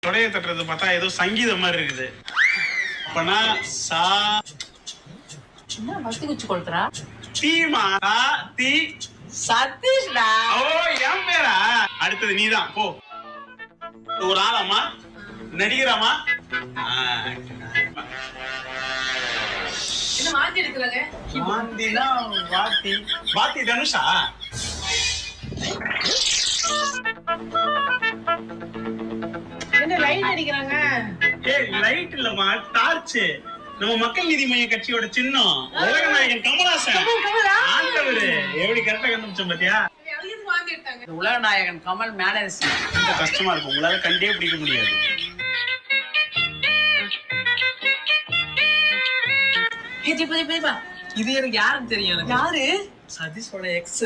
தொடைய தட்டுறது பார்த்தா ஏதோ சங்கீதம் மாதிரி இருக்குது. அப்பனா சா என்ன மஸ்தி குச்சி கொளுத்துறா? தீமா தி சதீஷ்டா. ஓ என் பேரா? அடுத்தது நீதான் போ. ஒரு ஆளாமா நடிகராமா? என்ன மாத்தி எடுக்கறாங்க? மாந்தினா வாத்தி வாத்தி தனுஷா? என்ன லைட் அடிக்கறாங்க? ஏய் லைட் இல்லமா டார்ச். நம்ம மக்கள் நீதி மைய கட்சியோட சின்னம் உலகநாயகன் கமலாசன். ஆண்டவரே எப்படி கரெக்டா கண்டுபிடிச்சோம் பாத்தியா? உலகநாயகன் கமல் மேனேஜ். ரொம்ப கஷ்டமா இருக்கும், உங்களால கண்டே பிடிக்க முடியாது. இது எனக்கு யாருன்னு தெரியும். யாரு? சதீஷோட எக்ஸ்.